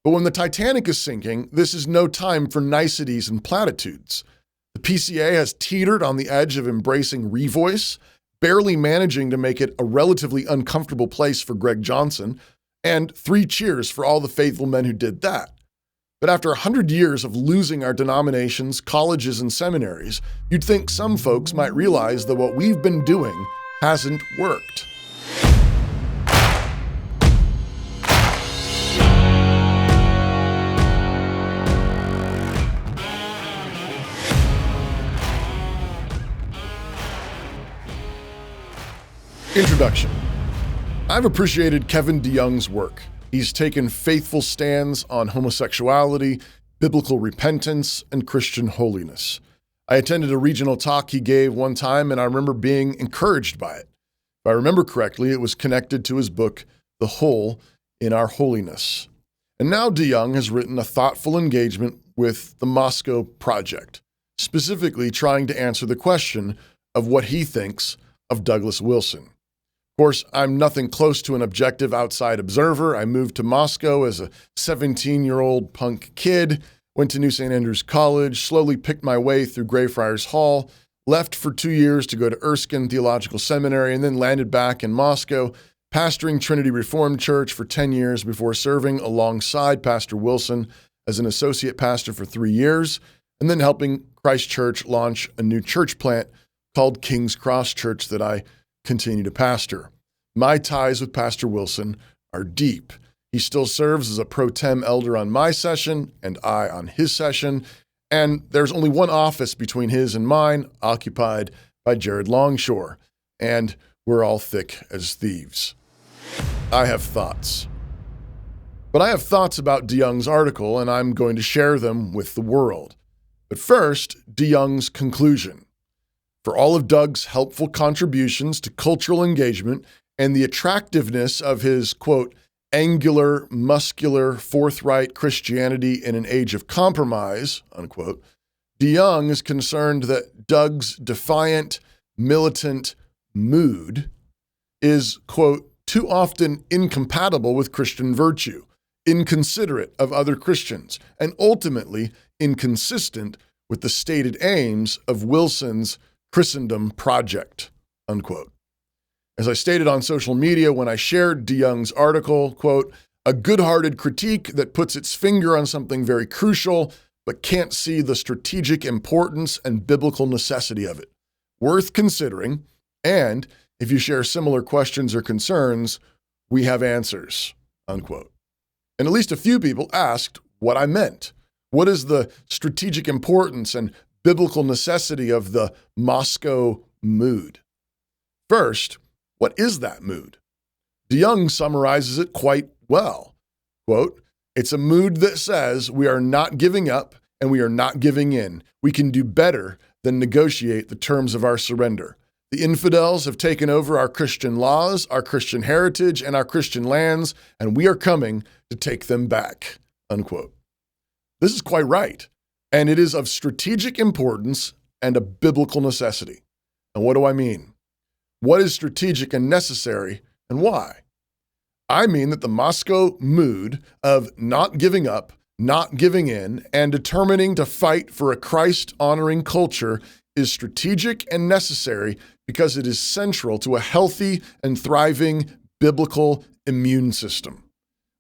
But when the Titanic is sinking, this is no time for niceties and platitudes. The PCA has teetered on the edge of embracing revoice, barely managing to make it a relatively uncomfortable place for Greg Johnson, and 3 cheers for all the faithful men who did that. But after 100 years of losing our denominations, colleges, and seminaries, you'd think some folks might realize that what we've been doing hasn't worked. Introduction. I've appreciated Kevin DeYoung's work. He's taken faithful stands on homosexuality, biblical repentance, and Christian holiness. I attended a regional talk he gave one time, and I remember being encouraged by it. If I remember correctly, it was connected to his book, The Hole in Our Holiness. And now DeYoung has written a thoughtful engagement with the Moscow Project, specifically trying to answer the question of what he thinks of Douglas Wilson. Of course, I'm nothing close to an objective outside observer. I moved to Moscow as a 17-year-old punk kid, went to New St. Andrews College, slowly picked my way through Greyfriars Hall, left for 2 years to go to Erskine Theological Seminary, and then landed back in Moscow, pastoring Trinity Reformed Church for 10 years before serving alongside Pastor Wilson as an associate pastor for 3 years, and then helping Christ Church launch a new church plant called King's Cross Church that I continue to pastor. My ties with Pastor Wilson are deep. He still serves as a pro tem elder on my session and I on his session, and there's only one office between his and mine, occupied by Jared Longshore, and we're all thick as thieves. I have thoughts. But I have thoughts about DeYoung's article, and I'm going to share them with the world. But first, DeYoung's conclusion. For all of Doug's helpful contributions to cultural engagement and the attractiveness of his, quote, angular, muscular, forthright Christianity in an age of compromise, unquote, DeYoung is concerned that Doug's defiant, militant mood is, quote, too often incompatible with Christian virtue, inconsiderate of other Christians, and ultimately inconsistent with the stated aims of Wilson's Christendom Project, unquote. As I stated on social media when I shared DeYoung's article, quote, a good-hearted critique that puts its finger on something very crucial, but can't see the strategic importance and biblical necessity of it. Worth considering, and if you share similar questions or concerns, we have answers, unquote. And at least a few people asked what I meant. What is the strategic importance and biblical necessity of the Moscow mood? First, what is that mood? DeYoung summarizes it quite well. Quote, it's a mood that says we are not giving up and we are not giving in. We can do better than negotiate the terms of our surrender. The infidels have taken over our Christian laws, our Christian heritage, and our Christian lands, and we are coming to take them back, unquote. This is quite right. And it is of strategic importance and a biblical necessity. And what do I mean? What is strategic and necessary, and why? I mean that the Moscow mood of not giving up, not giving in, and determining to fight for a Christ-honoring culture is strategic and necessary because it is central to a healthy and thriving biblical immune system.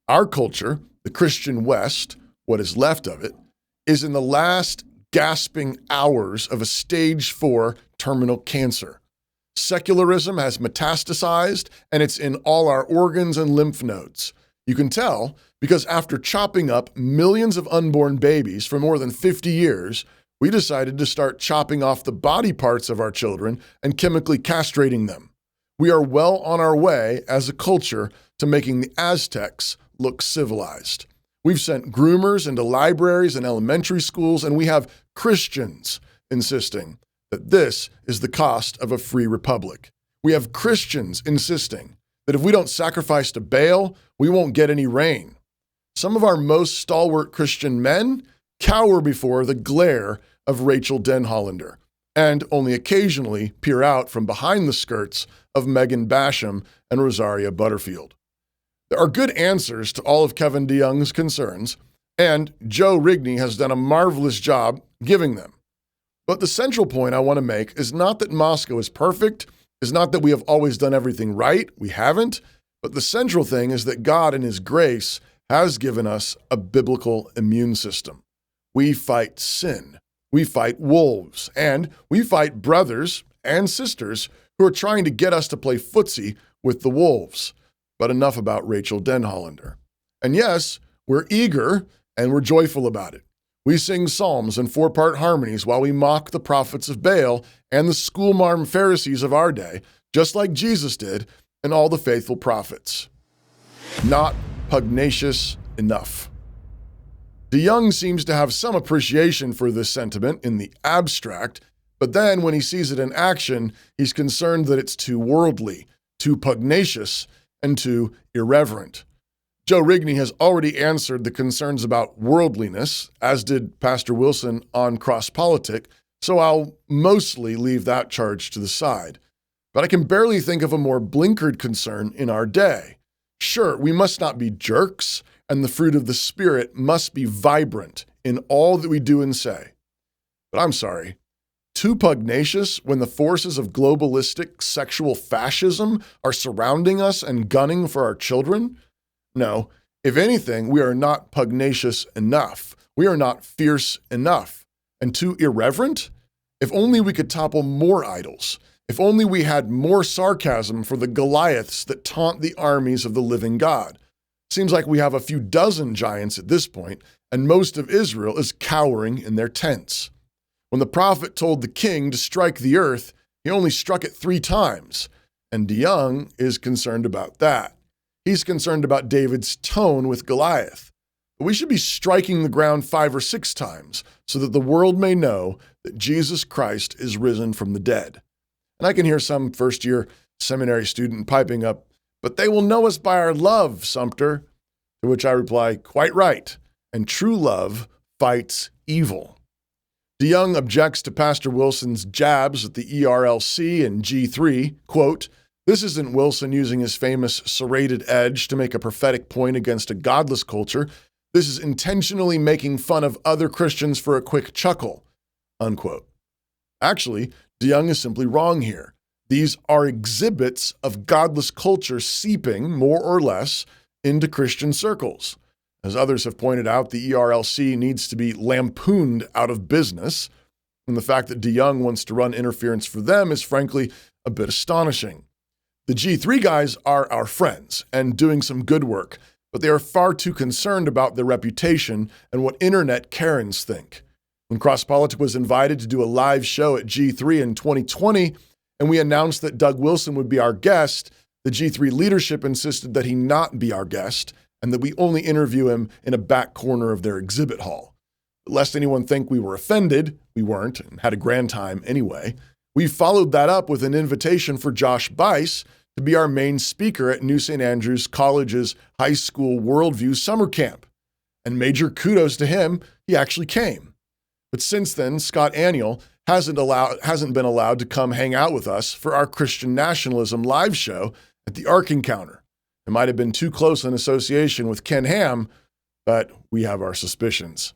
Our culture, the Christian West, what is left of it, is in the last gasping hours of a stage 4 terminal cancer. Secularism has metastasized, and it's in all our organs and lymph nodes. You can tell because after chopping up millions of unborn babies for more than 50 years, we decided to start chopping off the body parts of our children and chemically castrating them. We are well on our way as a culture to making the Aztecs look civilized. We've sent groomers into libraries and elementary schools, and we have Christians insisting that this is the cost of a free republic. We have Christians insisting that if we don't sacrifice to Baal, we won't get any rain. Some of our most stalwart Christian men cower before the glare of Rachel Denhollander and only occasionally peer out from behind the skirts of Megan Basham and Rosaria Butterfield. There are good answers to all of Kevin DeYoung's concerns, and Joe Rigney has done a marvelous job giving them. But the central point I want to make is not that Moscow is perfect, is not that we have always done everything right. We haven't. But the central thing is that God in His grace has given us a biblical immune system. We fight sin. We fight wolves. And we fight brothers and sisters who are trying to get us to play footsie with the wolves. But enough about Rachel Denhollander. And yes, we're eager and we're joyful about it. We sing psalms and 4-part harmonies while we mock the prophets of Baal and the schoolmarm Pharisees of our day, just like Jesus did and all the faithful prophets. Not pugnacious enough. DeYoung seems to have some appreciation for this sentiment in the abstract, but then when he sees it in action, he's concerned that it's too worldly, too pugnacious, and too irreverent. Joe Rigney has already answered the concerns about worldliness, as did Pastor Wilson on Cross-Politic, so I'll mostly leave that charge to the side. But I can barely think of a more blinkered concern in our day. Sure, we must not be jerks, and the fruit of the Spirit must be vibrant in all that we do and say. But I'm sorry, too pugnacious when the forces of globalistic sexual fascism are surrounding us and gunning for our children? No, if anything, we are not pugnacious enough. We are not fierce enough. And too irreverent? If only we could topple more idols. If only we had more sarcasm for the Goliaths that taunt the armies of the living God. Seems like we have a few dozen giants at this point, and most of Israel is cowering in their tents. When the prophet told the king to strike the earth, he only struck it 3 times, and DeYoung is concerned about that. He's concerned about David's tone with Goliath. But we should be striking the ground 5 or 6 times so that the world may know that Jesus Christ is risen from the dead. And I can hear some first-year seminary student piping up, "But they will know us by our love, Sumpter." To which I reply, quite right, and true love fights evil. DeYoung objects to Pastor Wilson's jabs at the ERLC and G3, quote, "This isn't Wilson using his famous serrated edge to make a prophetic point against a godless culture. This is intentionally making fun of other Christians for a quick chuckle," unquote. Actually, DeYoung is simply wrong here. These are exhibits of godless culture seeping, more or less, into Christian circles. As others have pointed out, the ERLC needs to be lampooned out of business, and the fact that DeYoung wants to run interference for them is frankly a bit astonishing. The G3 guys are our friends and doing some good work, but they are far too concerned about their reputation and what internet Karens think. When Cross-Politic was invited to do a live show at G3 in 2020, and we announced that Doug Wilson would be our guest, the G3 leadership insisted that he not be our guest and that we only interview him in a back corner of their exhibit hall. But lest anyone think we were offended, we weren't and had a grand time anyway. We followed that up with an invitation for Josh Bice to be our main speaker at New St. Andrews College's High School Worldview Summer Camp. And major kudos to him, he actually came. But since then, Scott Aniel hasn't been allowed to come hang out with us for our Christian nationalism live show at the Ark Encounter. It might have been too close an association with Ken Ham, but we have our suspicions.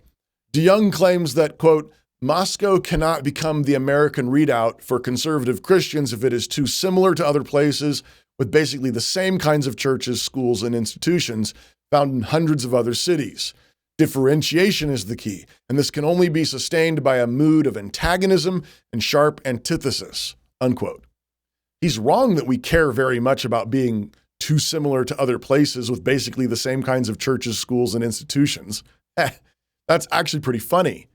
DeYoung claims that, quote, "Moscow cannot become the American readout for conservative Christians if it is too similar to other places with basically the same kinds of churches, schools, and institutions found in hundreds of other cities. Differentiation is the key, and this can only be sustained by a mood of antagonism and sharp antithesis," unquote. He's wrong that we care very much about being too similar to other places with basically the same kinds of churches, schools, and institutions. That's actually pretty funny.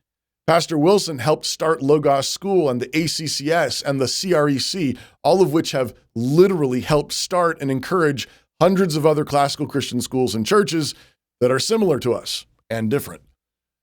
Pastor Wilson helped start Logos School and the ACCS and the CREC, all of which have literally helped start and encourage hundreds of other classical Christian schools and churches that are similar to us and different.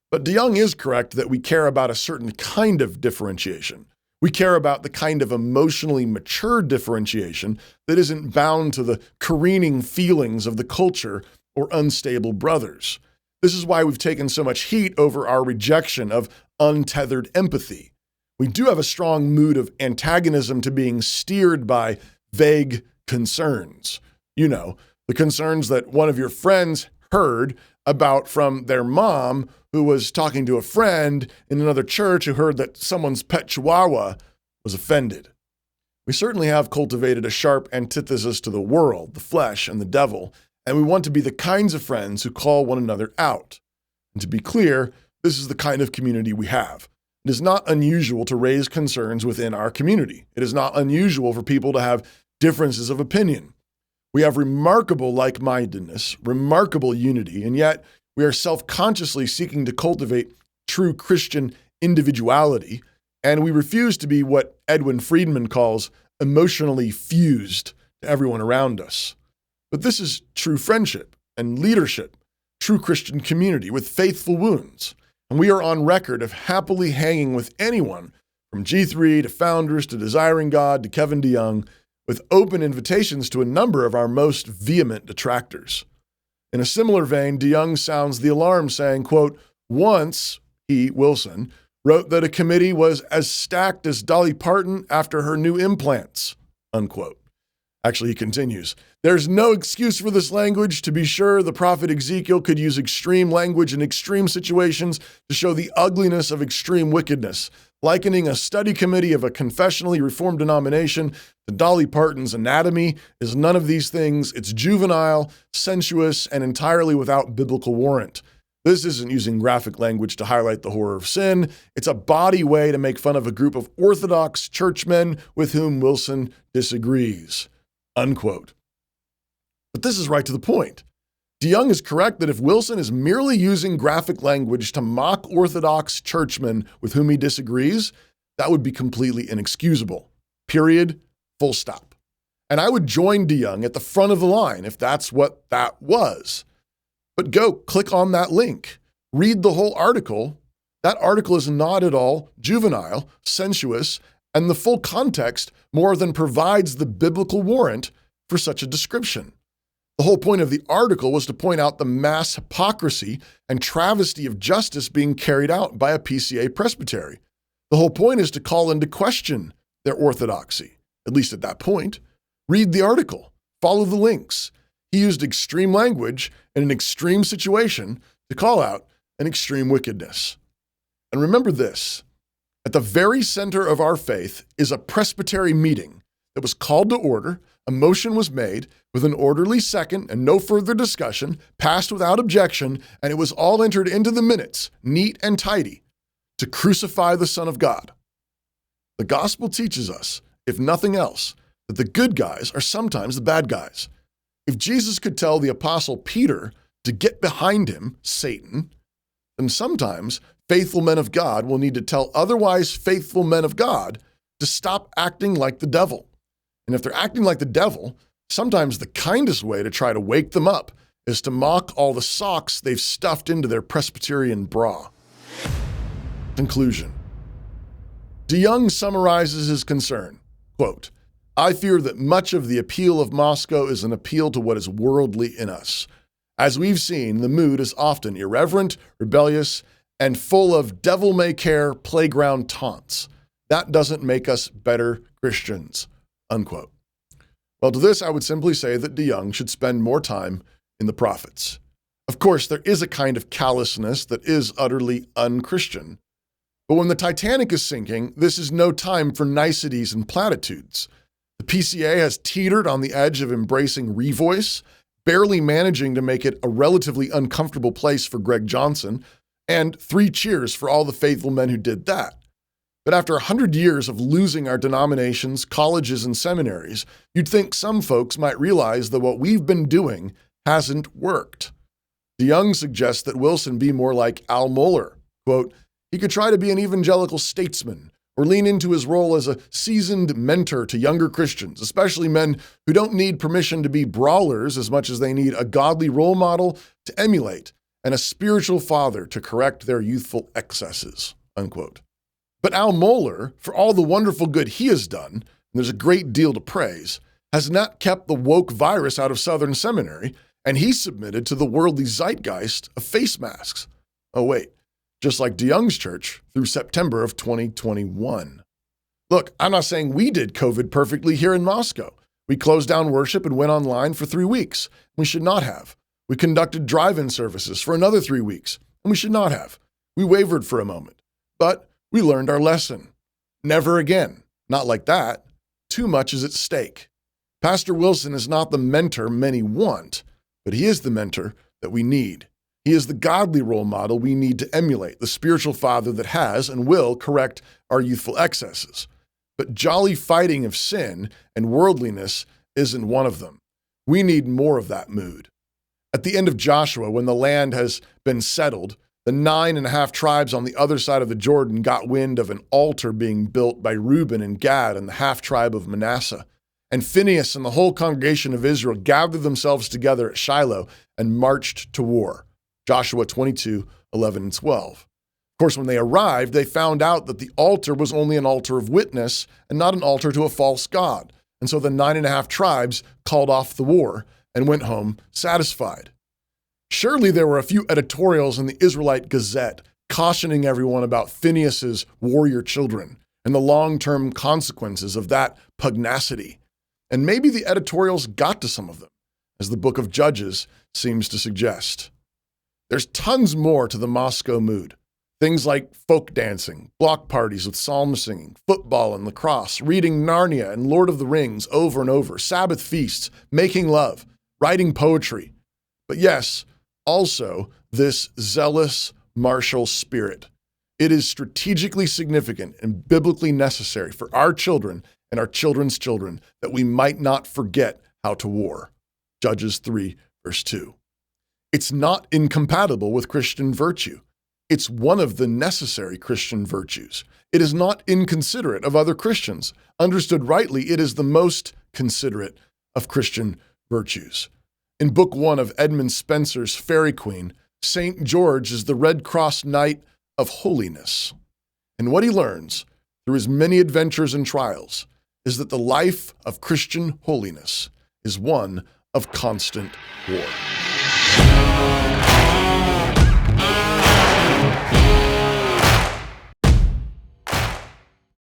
But DeYoung is correct that we care about a certain kind of differentiation. We care about the kind of emotionally mature differentiation that isn't bound to the careening feelings of the culture or unstable brothers. This is why we've taken so much heat over our rejection of untethered empathy. We do have a strong mood of antagonism to being steered by vague concerns. You know, the the concerns that one of your friends heard about from their mom who was talking to a friend in another church who heard that someone's pet chihuahua was offended. We certainly have cultivated a sharp antithesis to the world, the flesh, and the devil, and we want to be the kinds of friends who call one another out. And to be clear, this is the kind of community we have. It is not unusual to raise concerns within our community. It is not unusual for people to have differences of opinion. We have remarkable like-mindedness, remarkable unity, and yet we are self-consciously seeking to cultivate true Christian individuality, and we refuse to be what Edwin Friedman calls emotionally fused to everyone around us. But this is true friendship and leadership, true Christian community with faithful wounds. And we are on record of happily hanging with anyone from G3 to Founders to Desiring God to Kevin DeYoung, with open invitations to a number of our most vehement detractors. In a similar vein, DeYoung sounds the alarm saying, quote, once he, Wilson, wrote that a committee was as stacked as Dolly Parton after her new implants, unquote. Actually, he continues, there's no excuse for this language. To be sure, the prophet Ezekiel could use extreme language in extreme situations to show the ugliness of extreme wickedness. Likening a study committee of a confessionally reformed denomination to Dolly Parton's anatomy is none of these things. It's juvenile, sensuous, and entirely without biblical warrant. This isn't using graphic language to highlight the horror of sin. It's a bawdy way to make fun of a group of Orthodox churchmen with whom Wilson disagrees, unquote. But this is right to the point. DeYoung is correct that if Wilson is merely using graphic language to mock Orthodox churchmen with whom he disagrees, that would be completely inexcusable. Period. Full stop. And I would join DeYoung at the front of the line if that's what that was. But go click on that link. Read the whole article. That article is not at all juvenile, sensuous, and the full context more than provides the biblical warrant for such a description. The whole point of the article was to point out the mass hypocrisy and travesty of justice being carried out by a PCA presbytery. The whole point is to call into question their orthodoxy, at least at that point. Read the article. Follow the links. He used extreme language in an extreme situation to call out an extreme wickedness. And remember this, at the very center of our faith is a presbytery meeting that was called to order, a motion was made with an orderly second and no further discussion, passed without objection, and it was all entered into the minutes, neat and tidy, to crucify the Son of God. The gospel teaches us, if nothing else, that the good guys are sometimes the bad guys. If Jesus could tell the apostle Peter to get behind him, Satan, then sometimes faithful men of God will need to tell otherwise faithful men of God to stop acting like the devil. And if they're acting like the devil, sometimes the kindest way to try to wake them up is to mock all the socks they've stuffed into their Presbyterian bra. Conclusion. DeYoung summarizes his concern, quote, I fear that much of the appeal of Moscow is an appeal to what is worldly in us. As we've seen, the mood is often irreverent, rebellious, and full of devil-may-care playground taunts. That doesn't make us better Christians, unquote. Well, to this, I would simply say that DeYoung should spend more time in the prophets. Of course, there is a kind of callousness that is utterly unchristian. But when the Titanic is sinking, this is no time for niceties and platitudes. The PCA has teetered on the edge of embracing revoice, barely managing to make it a relatively uncomfortable place for Greg Johnson, and 3 cheers for all the faithful men who did that. But after 100 years of losing our denominations, colleges, and seminaries, you'd think some folks might realize that what we've been doing hasn't worked. DeYoung suggests that Wilson be more like Al Mohler. Quote, he could try to be an evangelical statesman or lean into his role as a seasoned mentor to younger Christians, especially men who don't need permission to be brawlers as much as they need a godly role model to emulate and a spiritual father to correct their youthful excesses, unquote. But Al Mohler, for all the wonderful good he has done, and there's a great deal to praise, has not kept the woke virus out of Southern Seminary, and he submitted to the worldly zeitgeist of face masks. Oh, wait. Just like DeYoung's church through September of 2021. Look, I'm not saying we did COVID perfectly here in Moscow. We closed down worship and went online for 3 weeks. We should not have. We conducted drive-in services for another 3 weeks, and we should not have. We wavered for a moment, but we learned our lesson. Never again. Not like that. Too much is at stake. Pastor Wilson is not the mentor many want, but he is the mentor that we need. He is the godly role model we need to emulate, the spiritual father that has and will correct our youthful excesses. But jolly fighting of sin and worldliness isn't one of them. We need more of that mood. At the end of Joshua, when the land has been settled, the 9.5 tribes on the other side of the Jordan got wind of an altar being built by Reuben and Gad and the half-tribe of Manasseh. And Phinehas and the whole congregation of Israel gathered themselves together at Shiloh and marched to war. Joshua 22:11 and 12. Of course, when they arrived, they found out that the altar was only an altar of witness and not an altar to a false god. And so the 9.5 tribes called off the war and went home satisfied. Surely there were a few editorials in the Israelite Gazette cautioning everyone about Phinehas's warrior children and the long-term consequences of that pugnacity. And maybe the editorials got to some of them, as the book of Judges seems to suggest. There's tons more to the Moscow mood. Things like folk dancing, block parties with psalm singing, football and lacrosse, reading Narnia and Lord of the Rings over and over, Sabbath feasts, making love, writing poetry. But yes, also this zealous, martial spirit. It is strategically significant and biblically necessary for our children and our children's children that we might not forget how to war. Judges 3, verse 2. It's not incompatible with Christian virtue. It's one of the necessary Christian virtues. It is not inconsiderate of other Christians. Understood rightly, it is the most considerate of Christian virtues. In Book 1 of Edmund Spenser's Fairy Queen, St. George is the Red Cross Knight of Holiness. And what he learns through his many adventures and trials is that the life of Christian holiness is one of constant war.